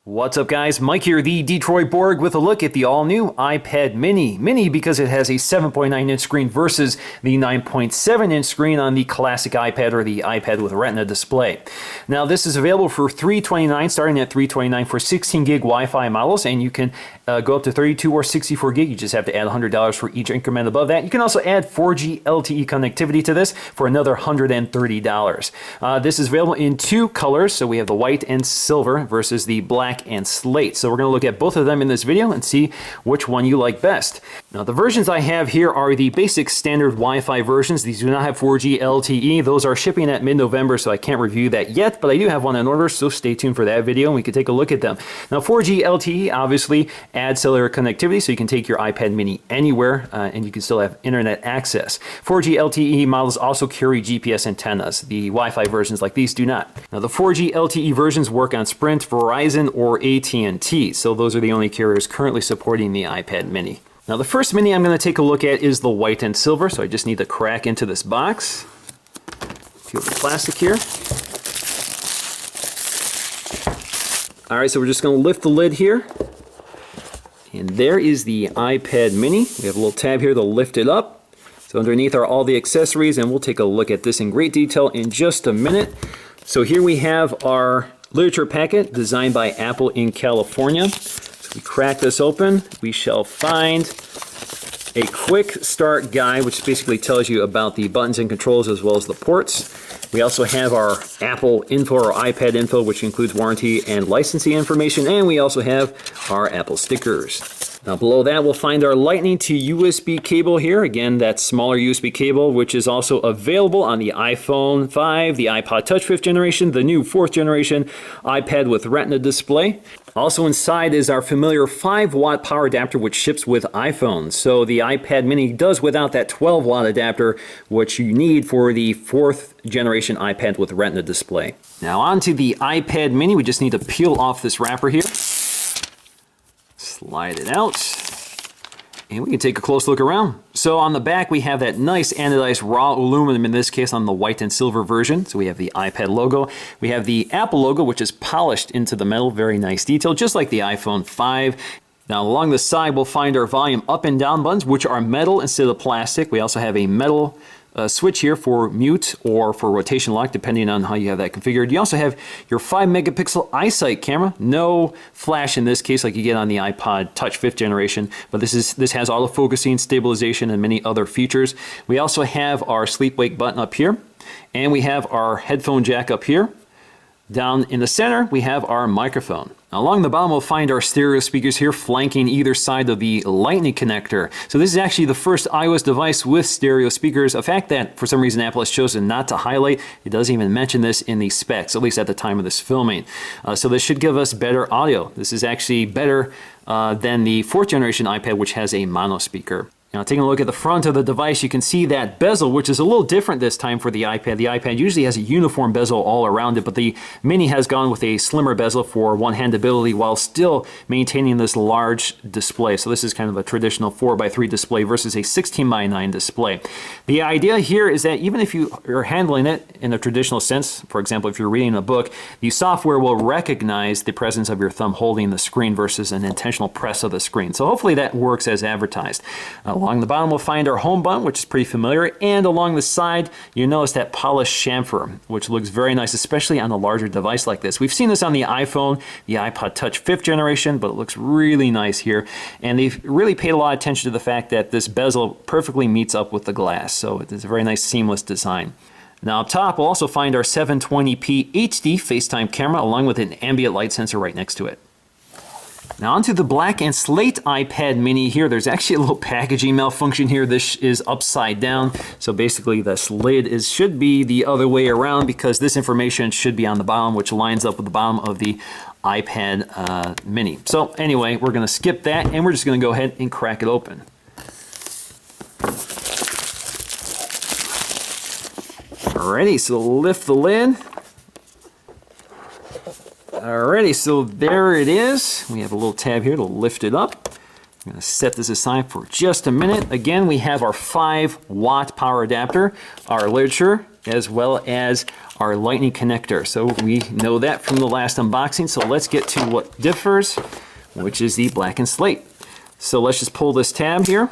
What's up, guys? Mike here, the Detroit Borg, with a look at the all-new iPad Mini. Mini because it has a 7.9-inch screen versus the 9.7-inch screen on the classic iPad or the iPad with Retina display. Now, this is available for $329, starting at $329 for 16-gig Wi-Fi models, and you can go up to 32 or 64 gig. You just have to add $100 for each increment above that. You can also add 4G LTE connectivity to this for another $130. This is available in two colors, so we have the white and silver versus the black and slate. So we're going to look at both of them in this video and see which one you like best. Now, the versions I have here are the basic standard Wi-Fi versions. These do not have 4G LTE. Those are shipping at mid-November, so I can't review that yet, but I do have one in order, so stay tuned for that video and we can take a look at them. Now, 4G LTE obviously adds cellular connectivity, so you can take your iPad Mini anywhere and you can still have internet access. 4G LTE models also carry GPS antennas. The Wi-Fi versions like these do not. Now, the 4G LTE versions work on Sprint, Verizon, or AT&T, so those are the only carriers currently supporting the iPad Mini. Now, the first Mini I'm going to take a look at is the white and silver, so I just need to crack into this box. Peel the plastic here. All right, so we're just going to lift the lid here. And there is the iPad Mini. We have a little tab here to lift it up. So underneath are all the accessories, and we'll take a look at this in great detail in just a minute. So here we have our literature packet designed by Apple in California. So we crack this open, we shall find a quick start guide, which basically tells you about the buttons and controls as well as the ports. We also have our Apple info or iPad info, which includes warranty and licensing information, and we also have our Apple stickers. Now, below that, we'll find our Lightning to USB cable here. Again, that smaller USB cable, which is also available on the iPhone 5, the iPod Touch 5th generation, the new 4th generation iPad with Retina display. Also inside is our familiar 5-watt power adapter, which ships with iPhones. So the iPad Mini does without that 12-watt adapter, which you need for the 4th generation iPad with Retina display. Now, onto the iPad Mini. We just need to peel off this wrapper here. Slide it out, and we can take a close look around. So on the back, we have that nice anodized raw aluminum, in this case on the white and silver version. So we have the iPad logo. We have the Apple logo, which is polished into the metal. Very nice detail, just like the iPhone 5. Now, along the side, we'll find our volume up and down buttons, which are metal instead of plastic. We also have a metal switch here for mute or for rotation lock, depending on how you have that configured. You also have your 5-megapixel iSight camera. No flash in this case like you get on the iPod Touch 5th generation, but this has autofocusing, stabilization, and many other features. We also have our sleep-wake button up here, and we have our headphone jack up here. Down in the center, we have our microphone. Now, along the bottom, we'll find our stereo speakers here flanking either side of the Lightning connector. So this is actually the first iOS device with stereo speakers, a fact that for some reason Apple has chosen not to highlight. It doesn't even mention this in the specs, at least at the time of this filming. So this should give us better audio. This is actually better than the 4th generation iPad, which has a mono speaker. Now, taking a look at the front of the device, you can see that bezel, which is a little different this time for the iPad. The iPad usually has a uniform bezel all around it, but the Mini has gone with a slimmer bezel for one-handability while still maintaining this large display. So this is kind of a traditional 4:3 display versus a 16:9 display. The idea here is that even if you are handling it in a traditional sense, for example, if you're reading a book, the software will recognize the presence of your thumb holding the screen versus an intentional press of the screen. So hopefully that works as advertised. Along the bottom, we'll find our home button, which is pretty familiar, and along the side, you notice that polished chamfer, which looks very nice, especially on a larger device like this. We've seen this on the iPhone, the iPod Touch 5th generation, but it looks really nice here, and they've really paid a lot of attention to the fact that this bezel perfectly meets up with the glass, so it's a very nice seamless design. Now, up top, we'll also find our 720p HD FaceTime camera, along with an ambient light sensor right next to it. Now, onto the black and slate iPad Mini here. There's actually a little packaging malfunction here. This is upside down. So basically, this lid should be the other way around because this information should be on the bottom, which lines up with the bottom of the iPad Mini. So anyway, we're going to skip that, and we're just going to go ahead and crack it open. Alrighty, so lift the lid. Alrighty, so there it is. We have a little tab here to lift it up. I'm going to set this aside for just a minute. Again, we have our 5-watt power adapter, our literature, as well as our lightning connector. So we know that from the last unboxing. So let's get to what differs, which is the black and slate. So let's just pull this tab here.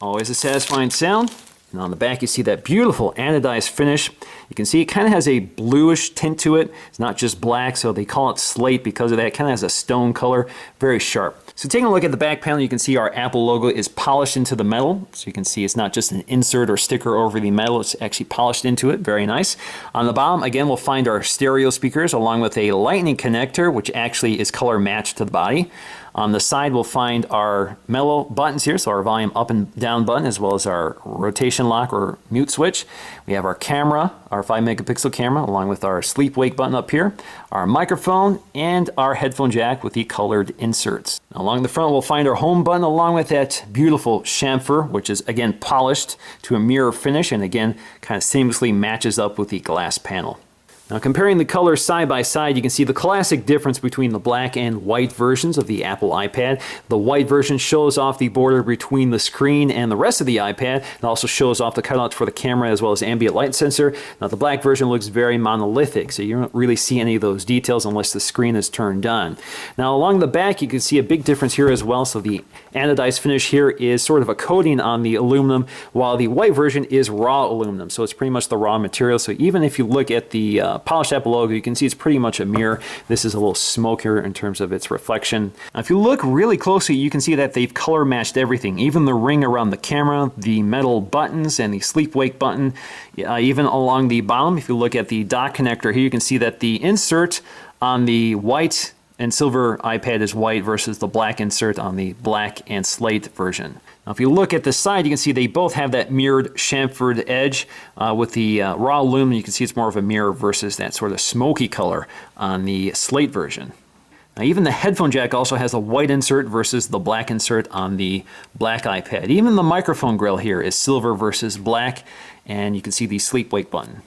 Always a satisfying sound. And on the back you see that beautiful anodized finish. You can see it kind of has a bluish tint to it. It's not just black, so they call it slate because of that. It kind of has a stone color, very sharp. So taking a look at the back panel, you can see our Apple logo is polished into the metal. So you can see it's not just an insert or sticker over the metal, it's actually polished into it, very nice. On the bottom, again, we'll find our stereo speakers along with a lightning connector, which actually is color matched to the body. On the side, we'll find our mellow buttons here, so our volume up and down button, as well as our rotation lock or mute switch. We have our camera, our 5 megapixel camera, along with our sleep wake button up here, our microphone, and our headphone jack with the colored inserts. Along the front, we'll find our home button along with that beautiful chamfer, which is again polished to a mirror finish and again kind of seamlessly matches up with the glass panel. Now comparing the colors side by side, you can see the classic difference between the black and white versions of the Apple iPad. The white version shows off the border between the screen and the rest of the iPad. It also shows off the cutouts for the camera as well as ambient light sensor. Now the black version looks very monolithic, so you don't really see any of those details unless the screen is turned on. Now along the back, you can see a big difference here as well. So the anodized finish here is sort of a coating on the aluminum, while the white version is raw aluminum. So it's pretty much the raw material. So even if you look at the polished Apple logo, you can see it's pretty much a mirror. This is a little smokier in terms of its reflection. Now, if you look really closely, you can see that they've color matched everything, even the ring around the camera, the metal buttons, and the sleep wake button. Even along the bottom, if you look at the dock connector here, you can see that the insert on the white and silver iPad is white versus the black insert on the black and slate version. Now, if you look at the side, you can see they both have that mirrored chamfered edge. With the raw aluminum, you can see it's more of a mirror versus that sort of smoky color on the slate version. Now, even the headphone jack also has a white insert versus the black insert on the black iPad. Even the microphone grill here is silver versus black, and you can see the sleep wake button.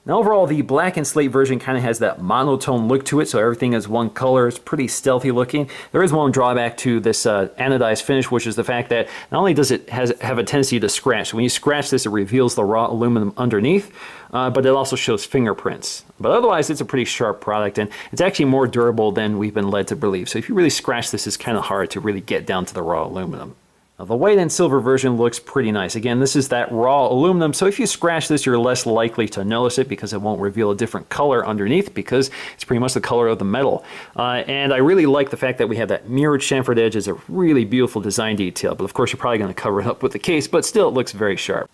Now overall, the black and slate version kind of has that monotone look to it, so everything is one color. It's pretty stealthy looking. There is one drawback to this anodized finish, which is the fact that not only does it have a tendency to scratch, so when you scratch this, it reveals the raw aluminum underneath, but it also shows fingerprints. But otherwise, it's a pretty sharp product, and it's actually more durable than we've been led to believe. So if you really scratch this, it's kind of hard to really get down to the raw aluminum. Now, the white and silver version looks pretty nice. Again, this is that raw aluminum, so if you scratch this, you're less likely to notice it because it won't reveal a different color underneath because it's pretty much the color of the metal. And I really like the fact that we have that mirrored chamfered edge. It's a really beautiful design detail, but of course you're probably going to cover it up with the case, but still it looks very sharp.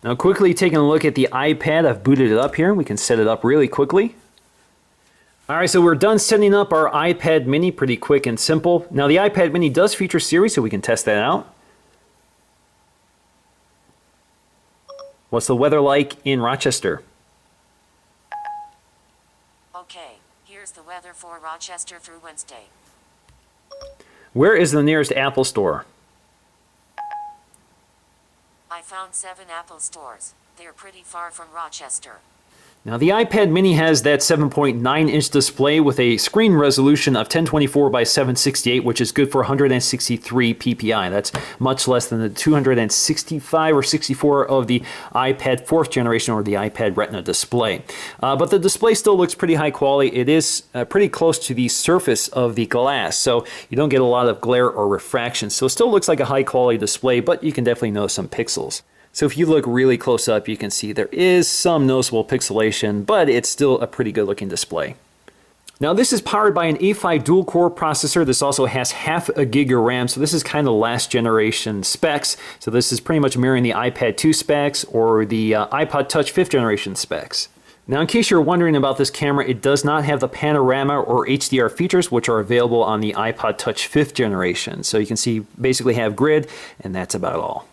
Now quickly taking a look at the iPad, I've booted it up here. We can set it up really quickly. All right, so we're done setting up our iPad mini, pretty quick and simple. Now the iPad mini does feature Siri, so we can test that out. What's the weather like in Rochester? Okay, here's the weather for Rochester through Wednesday. Where is the nearest Apple store? I found 7 Apple stores. They're pretty far from Rochester. Now the iPad mini has that 7.9-inch display with a screen resolution of 1024 by 768, which is good for 163 ppi. That's much less than the 265 or 64 of the iPad 4th generation or the iPad Retina display. But the display still looks pretty high quality. It is pretty close to the surface of the glass, so you don't get a lot of glare or refraction. So it still looks like a high quality display, but you can definitely notice some pixels. So if you look really close up, you can see there is some noticeable pixelation, but it's still a pretty good looking display. Now this is powered by an A5 dual-core processor. This also has half a gig of RAM, so this is kind of last generation specs. So this is pretty much mirroring the iPad 2 specs or the iPod Touch 5th generation specs. Now in case you're wondering about this camera, it does not have the panorama or HDR features which are available on the iPod Touch 5th generation. So you can see basically have grid, and that's about all.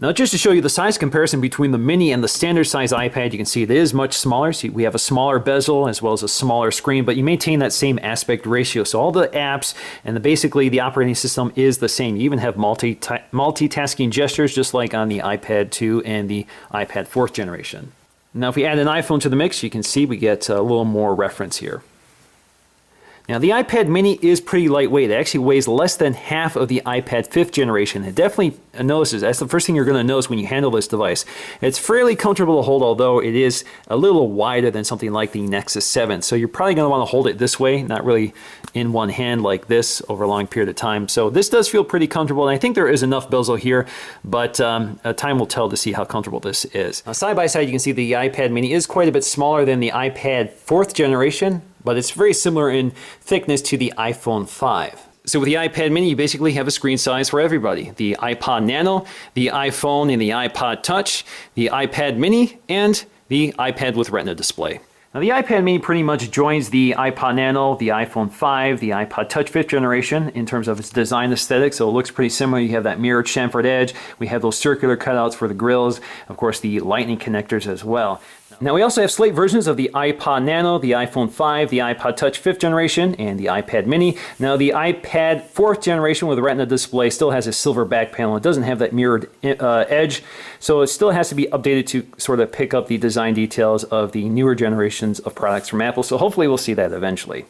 Now just to show you the size comparison between the mini and the standard size iPad, you can see it is much smaller. So we have a smaller bezel as well as a smaller screen, but you maintain that same aspect ratio. So all the apps and basically the operating system is the same. You even have multitasking gestures just like on the iPad 2 and the iPad 4th generation. Now if we add an iPhone to the mix, you can see we get a little more reference here. Now the iPad mini is pretty lightweight. It actually weighs less than half of the iPad 5th generation. It definitely notices, that's the first thing you're going to notice when you handle this device. It's fairly comfortable to hold, although it is a little wider than something like the Nexus 7. So you're probably going to want to hold it this way, not really in one hand like this over a long period of time. So this does feel pretty comfortable, and I think there is enough bezel here, but time will tell to see how comfortable this is. Now, side by side, you can see the iPad mini is quite a bit smaller than the iPad 4th generation, but it's very similar in thickness to the iPhone 5. So with the iPad mini, you basically have a screen size for everybody. The iPod Nano, the iPhone and the iPod Touch, the iPad mini, and the iPad with Retina display. Now the iPad mini pretty much joins the iPod Nano, the iPhone 5, the iPod Touch 5th generation in terms of its design aesthetic, so it looks pretty similar. You have that mirrored chamfered edge, we have those circular cutouts for the grills, of course the lightning connectors as well. Now we also have slate versions of the iPod Nano, the iPhone 5, the iPod Touch 5th generation, and the iPad mini. Now the iPad 4th generation with a Retina display still has a silver back panel. It doesn't have that mirrored edge, so it still has to be updated to sort of pick up the design details of the newer generations of products from Apple, so hopefully we'll see that eventually.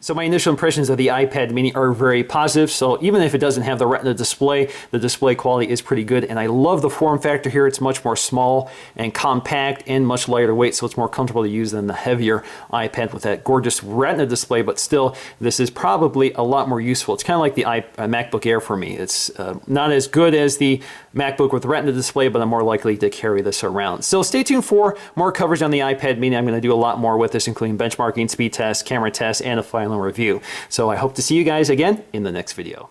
So my initial impressions of the iPad mini are very positive. So even if it doesn't have the Retina display, the display quality is pretty good. And I love the form factor here. It's much more small and compact and much lighter weight. So it's more comfortable to use than the heavier iPad with that gorgeous Retina display. But still, this is probably a lot more useful. It's kind of like the MacBook Air for me. It's not as good as the MacBook with the Retina display, but I'm more likely to carry this around. So stay tuned for more coverage on the iPad mini. I'm going to do a lot more with this, including benchmarking, speed tests, camera tests, and a final review. So I hope to see you guys again in the next video.